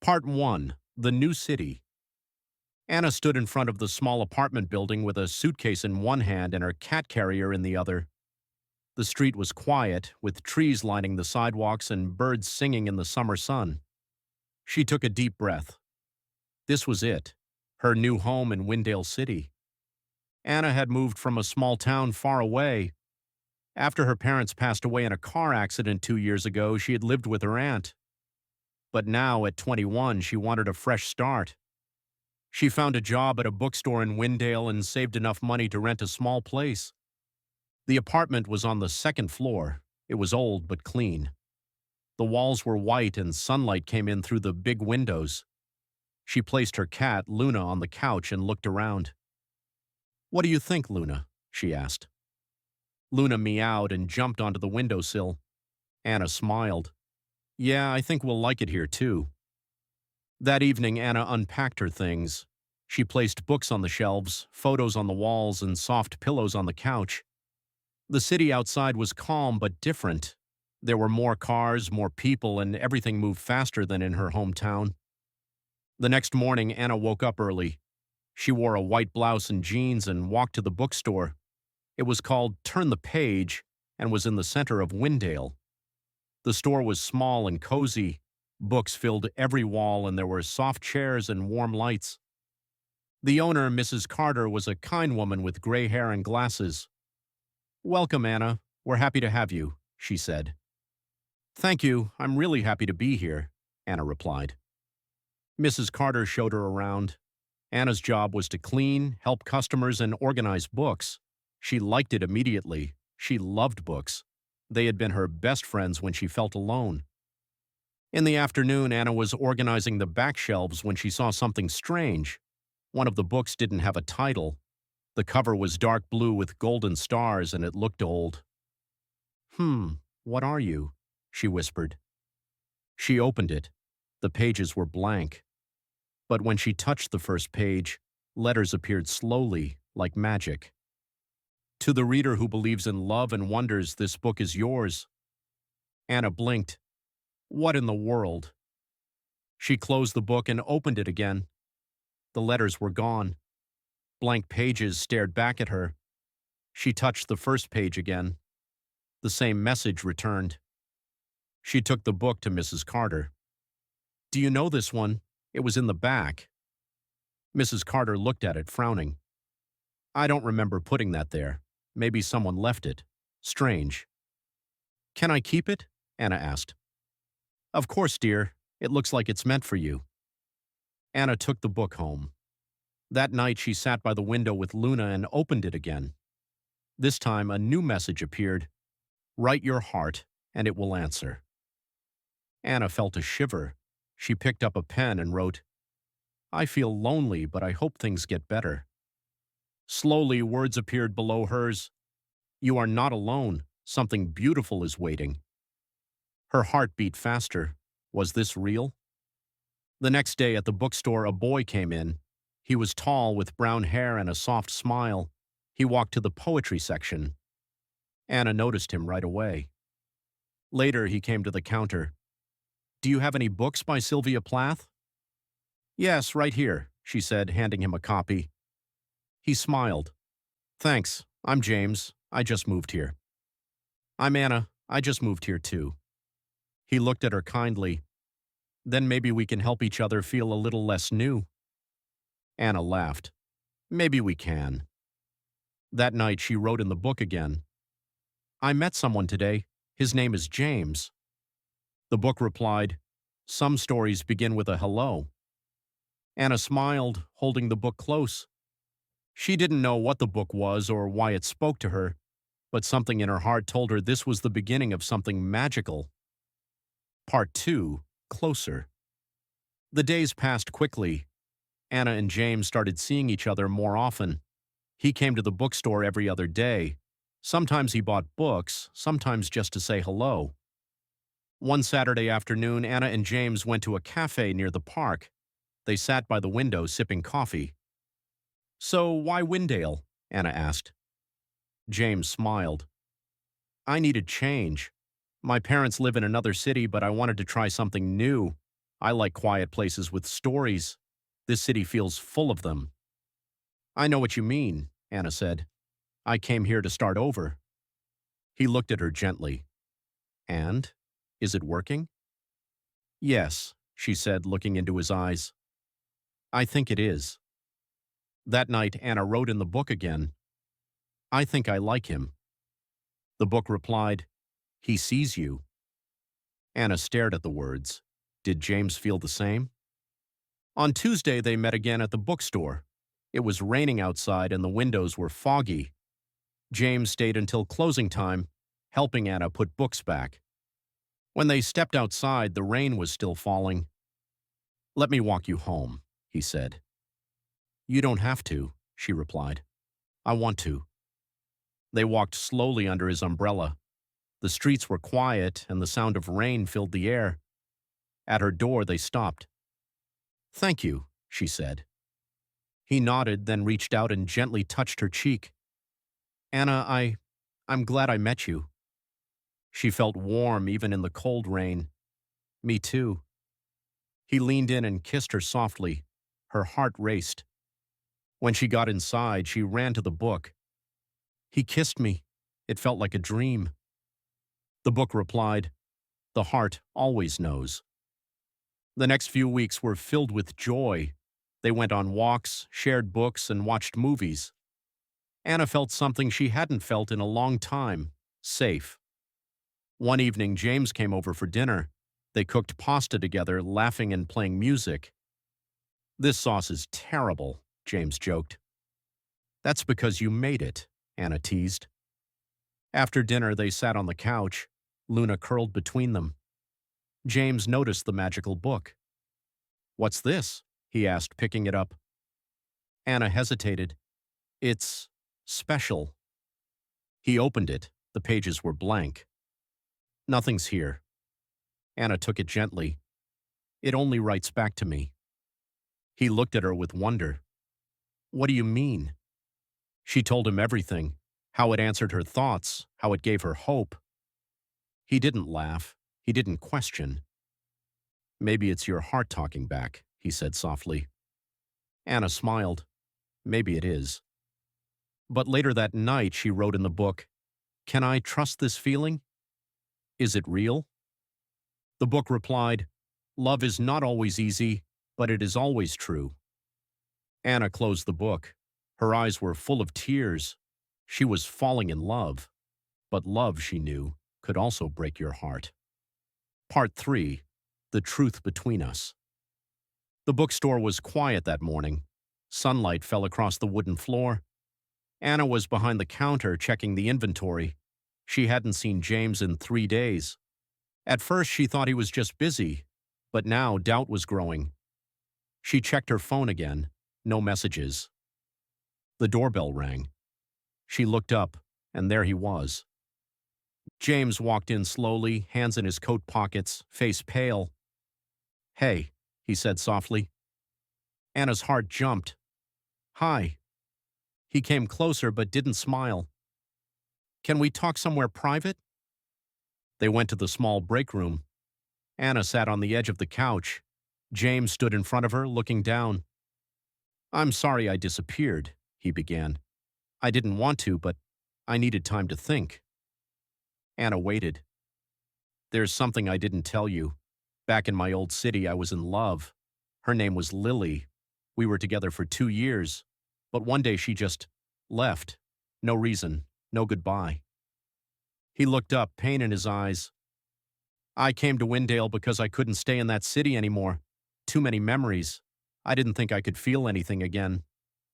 Part 1. The New City. Anna stood in front of the small apartment building with a suitcase in one hand and her cat carrier in the other. The street was quiet, with trees lining the sidewalks and birds singing in the summer sun. She took a deep breath. This was it, her new home in Windale City. Anna had moved from a small town far away. After her parents passed away in a car accident 2 years ago, she had lived with her aunt. But now, at 21, she wanted a fresh start. She found a job at a bookstore in Windale and saved enough money to rent a small place. The apartment was on the second floor. It was old but clean. The walls were white and sunlight came in through the big windows. She placed her cat, Luna, on the couch and looked around. "What do you think, Luna?" she asked. Luna meowed and jumped onto the windowsill. Anna smiled. "Yeah, I think we'll like it here, too." That evening, Anna unpacked her things. She placed books on the shelves, photos on the walls, and soft pillows on the couch. The city outside was calm but different. There were more cars, more people, and everything moved faster than in her hometown. The next morning, Anna woke up early. She wore a white blouse and jeans and walked to the bookstore. It was called Turn the Page and was in the center of Windale. The store was small and cozy. Books filled every wall and there were soft chairs and warm lights. The owner, Mrs. Carter, was a kind woman with gray hair and glasses. "Welcome, Anna. We're happy to have you," she said. "Thank you. I'm really happy to be here," Anna replied. Mrs. Carter showed her around. Anna's job was to clean, help customers, and organize books. She liked it immediately. She loved books. They had been her best friends when she felt alone. In the afternoon, Anna was organizing the back shelves when she saw something strange. One of the books didn't have a title. The cover was dark blue with golden stars and it looked old. What are you?" she whispered. She opened it. The pages were blank. But when she touched the first page, letters appeared slowly, like magic. "To the reader who believes in love and wonders, this book is yours." Anna blinked. What in the world? She closed the book and opened it again. The letters were gone. Blank pages stared back at her. She touched the first page again. The same message returned. She took the book to Mrs. Carter. "Do you know this one? It was in the back." Mrs. Carter looked at it, frowning. "I don't remember putting that there. Maybe someone left it. Strange." "Can I keep it?" Anna asked. "Of course, dear. It looks like it's meant for you." Anna took the book home. That night she sat by the window with Luna and opened it again. This time a new message appeared. "Write your heart, and it will answer." Anna felt a shiver. She picked up a pen and wrote, "I feel lonely, but I hope things get better." Slowly, words appeared below hers. "You are not alone. Something beautiful is waiting." Her heart beat faster. Was this real? The next day at the bookstore, a boy came in. He was tall with brown hair and a soft smile. He walked to the poetry section. Anna noticed him right away. Later, he came to the counter. "Do you have any books by Sylvia Plath?" "Yes, right here," she said, handing him a copy. He smiled. "Thanks. I'm James. I just moved here." "I'm Anna. I just moved here too." He looked at her kindly. "Then maybe we can help each other feel a little less new." Anna laughed. "Maybe we can." That night she wrote in the book again. "I met someone today. His name is James." The book replied, "Some stories begin with a hello." Anna smiled, holding the book close. She didn't know what the book was or why it spoke to her, but something in her heart told her this was the beginning of something magical. Part 2. Closer. The days passed quickly. Anna and James started seeing each other more often. He came to the bookstore every other day. Sometimes he bought books, sometimes just to say hello. One Saturday afternoon, Anna and James went to a cafe near the park. They sat by the window sipping coffee. "So why Windale?" Anna asked. James smiled. "I needed change. My parents live in another city, but I wanted to try something new. I like quiet places with stories. This city feels full of them. I know what you mean, Anna said. I came here to start over. He looked at her gently. And? Is it working? Yes, she said, looking into his eyes. I think it is. That night, Anna wrote in the book again. I think I like him. The book replied, He sees you. Anna stared at the words. Did James feel the same? On Tuesday, they met again at the bookstore. It was raining outside and the windows were foggy. James stayed until closing time, helping Anna put books back. When they stepped outside, the rain was still falling. Let me walk you home, he said. You don't have to, she replied. I want to. They walked slowly under his umbrella. The streets were quiet and the sound of rain filled the air. At her door, they stopped. Thank you, she said. He nodded, then reached out and gently touched her cheek. Anna, I'm glad I met you. She felt warm even in the cold rain. Me too. He leaned in and kissed her softly. Her heart raced. When she got inside, she ran to the book. He kissed me. It felt like a dream. The book replied, The heart always knows. The next few weeks were filled with joy. They went on walks, shared books, and watched movies. Anna felt something she hadn't felt in a long time, safe. One evening, James came over for dinner. They cooked pasta together, laughing and playing music. This sauce is terrible, James joked. That's because you made it, Anna teased. After dinner, they sat on the couch, Luna curled between them. James noticed the magical book. What's this? He asked, picking it up. Anna hesitated. It's special. He opened it. The pages were blank. Nothing's here. Anna took it gently. It only writes back to me. He looked at her with wonder. What do you mean? She told him everything, how it answered her thoughts, how it gave her hope. He didn't laugh. He didn't question. Maybe it's your heart talking back, he said softly. Anna smiled. Maybe it is. But later that night, she wrote in the book, Can I trust this feeling? Is it real? The book replied, Love is not always easy, but it is always true. Anna closed the book. Her eyes were full of tears. She was falling in love. But love, she knew, could also break your heart. Part 3. The Truth Between Us. The bookstore was quiet that morning. Sunlight fell across the wooden floor. Anna was behind the counter checking the inventory. She hadn't seen James in 3 days. At first, she thought he was just busy, but now doubt was growing. She checked her phone again. No messages. The doorbell rang. She looked up, and there he was. James walked in slowly, hands in his coat pockets, face pale. Hey, he said softly. Anna's heart jumped. Hi. He came closer but didn't smile. Can we talk somewhere private? They went to the small break room. Anna sat on the edge of the couch. James stood in front of her, looking down. I'm sorry I disappeared, he began. I didn't want to, but I needed time to think. Anna waited. There's something I didn't tell you. Back in my old city, I was in love. Her name was Lily. We were together for 2 years, but one day she just left. No reason, no goodbye. He looked up, pain in his eyes. I came to Windale because I couldn't stay in that city anymore. Too many memories. I didn't think I could feel anything again.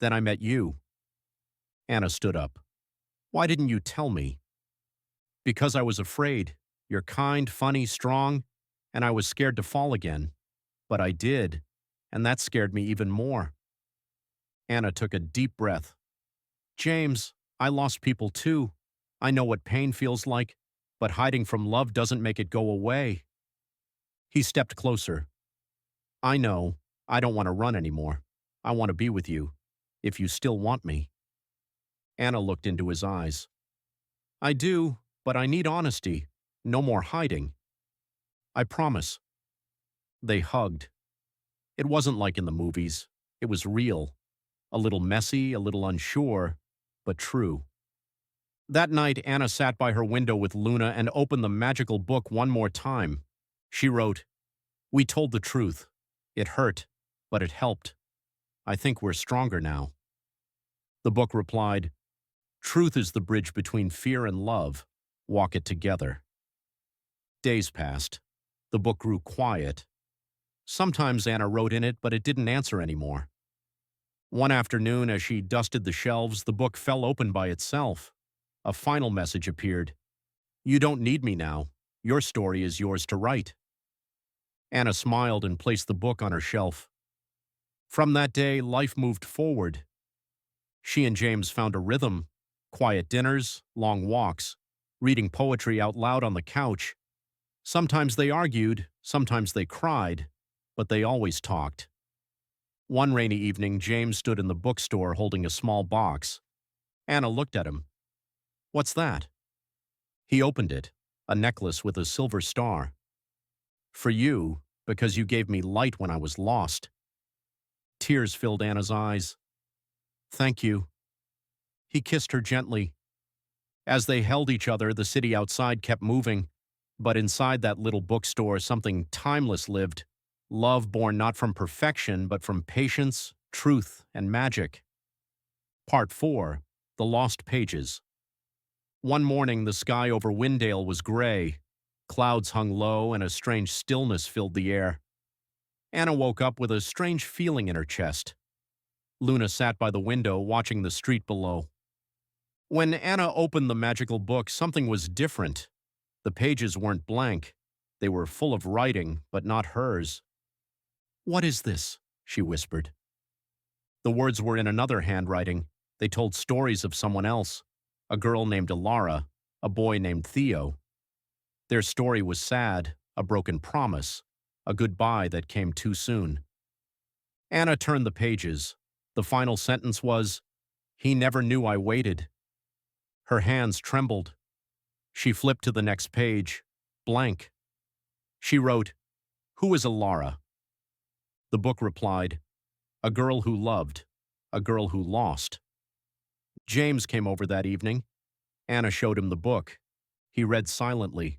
Then I met you. Anna stood up. Why didn't you tell me? Because I was afraid. You're kind, funny, strong, and I was scared to fall again. But I did, and that scared me even more. Anna took a deep breath. James, I lost people too. I know what pain feels like, but hiding from love doesn't make it go away. He stepped closer. I know. I don't want to run anymore. I want to be with you, if you still want me. Anna looked into his eyes. I do, but I need honesty. No more hiding. I promise. They hugged. It wasn't like in the movies. It was real. A little messy, a little unsure, but true. That night, Anna sat by her window with Luna and opened the magical book one more time. She wrote, "We told the truth. It hurt, but it helped. I think we're stronger now." The book replied, "Truth is the bridge between fear and love. Walk it together." Days passed. The book grew quiet. Sometimes Anna wrote in it, but it didn't answer anymore. One afternoon, as she dusted the shelves, the book fell open by itself. A final message appeared. "You don't need me now. Your story is yours to write." Anna smiled and placed the book on her shelf. From that day, life moved forward. She and James found a rhythm: quiet dinners, long walks, reading poetry out loud on the couch. Sometimes they argued, sometimes they cried, but they always talked. One rainy evening, James stood in the bookstore holding a small box. Anna looked at him. "What's that?" He opened it, a necklace with a silver star. "For you, because you gave me light when I was lost." Tears filled Anna's eyes. "Thank you." He kissed her gently. As they held each other, the city outside kept moving, but inside that little bookstore, something timeless lived. Love born not from perfection, but from patience, truth, and magic. Part 4. The Lost Pages. One morning, the sky over Windale was gray. Clouds hung low, and a strange stillness filled the air. Anna woke up with a strange feeling in her chest. Luna sat by the window, watching the street below. When Anna opened the magical book, something was different. The pages weren't blank. They were full of writing, but not hers. "What is this?" she whispered. The words were in another handwriting. They told stories of someone else: a girl named Alara, a boy named Theo. Their story was sad, a broken promise, a goodbye that came too soon. Anna turned the pages. The final sentence was, "He never knew I waited." Her hands trembled. She flipped to the next page, blank. She wrote, "Who is Alara?" The book replied, "A girl who loved, a girl who lost." James came over that evening. Anna showed him the book. He read silently.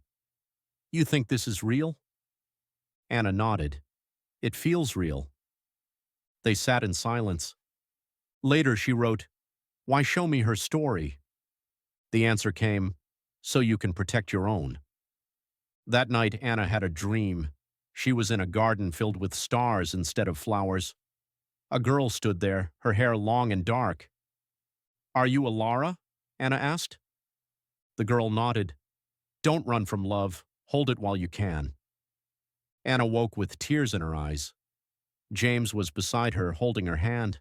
"You think this is real?" Anna nodded. "It feels real." They sat in silence. Later she wrote, "Why show me her story?" The answer came, "So you can protect your own." That night Anna had a dream. She was in a garden filled with stars instead of flowers. A girl stood there, her hair long and dark. "Are you Alara?" Anna asked. The girl nodded. "Don't run from love. Hold it while you can." Anna woke with tears in her eyes. James was beside her, holding her hand.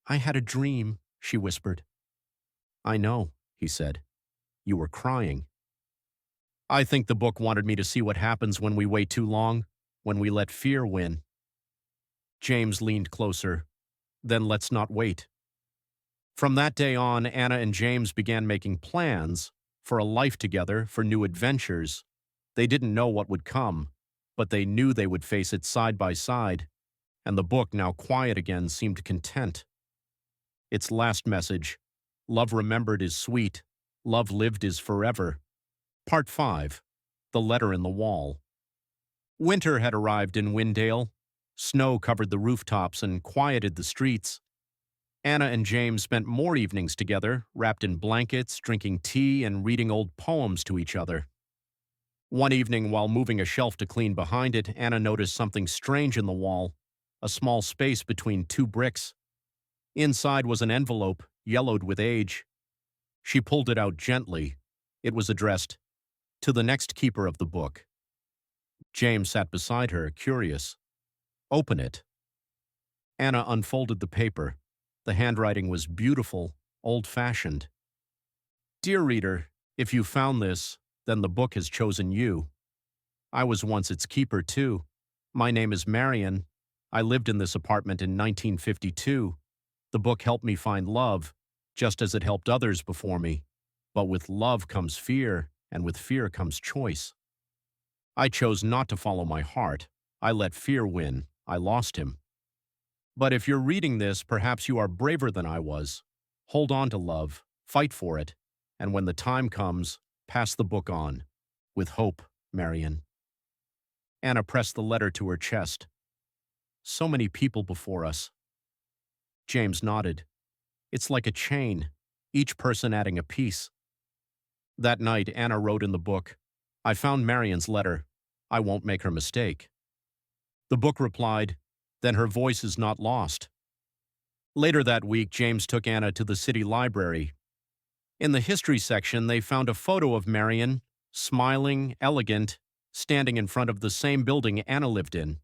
"I had a dream," she whispered. "I know," he said. "You were crying." "I think the book wanted me to see what happens when we wait too long, when we let fear win." James leaned closer. "Then let's not wait." From that day on, Anna and James began making plans for a life together, for new adventures. They didn't know what would come, but they knew they would face it side by side, and the book, now quiet again, seemed content. Its last message, "Love remembered is sweet, love lived is forever." Part 5. The Letter in the Wall. Winter had arrived in Windale. Snow covered the rooftops and quieted the streets. Anna and James spent more evenings together, wrapped in blankets, drinking tea, and reading old poems to each other. One evening, while moving a shelf to clean behind it, Anna noticed something strange in the wall, a small space between two bricks. Inside was an envelope, yellowed with age. She pulled it out gently. It was addressed, "To the next keeper of the book." James sat beside her, curious. "Open it." Anna unfolded the paper. The handwriting was beautiful, old-fashioned. "Dear reader, if you found this, then the book has chosen you. I was once its keeper, too. My name is Marion. I lived in this apartment in 1952. The book helped me find love, just as it helped others before me. But with love comes fear, and with fear comes choice. I chose not to follow my heart. I let fear win. I lost him. But if you're reading this, perhaps you are braver than I was. Hold on to love, fight for it, and when the time comes, pass the book on. With hope, Marion. Anna pressed the letter to her chest. So many people before us. James nodded. It's like a chain, each person adding a piece. That night, Anna wrote in the book, I found Marion's letter. I won't make her mistake. The book replied, then her voice is not lost. Later that week, James took Anna to the city library. In the history section, they found a photo of Marion, smiling, elegant, standing in front of the same building Anna lived in.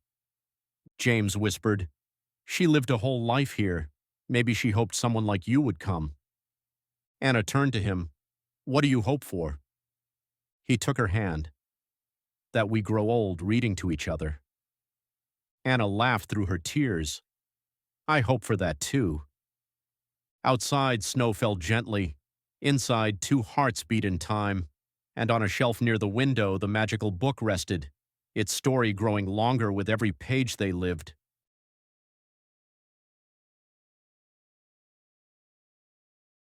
James whispered, she lived a whole life here. Maybe she hoped someone like you would come. Anna turned to him. What do you hope for? He took her hand. That we grow old reading to each other. Anna laughed through her tears. I hope for that too. Outside, snow fell gently. Inside, two hearts beat in time. And on a shelf near the window, the magical book rested, its story growing longer with every page they lived.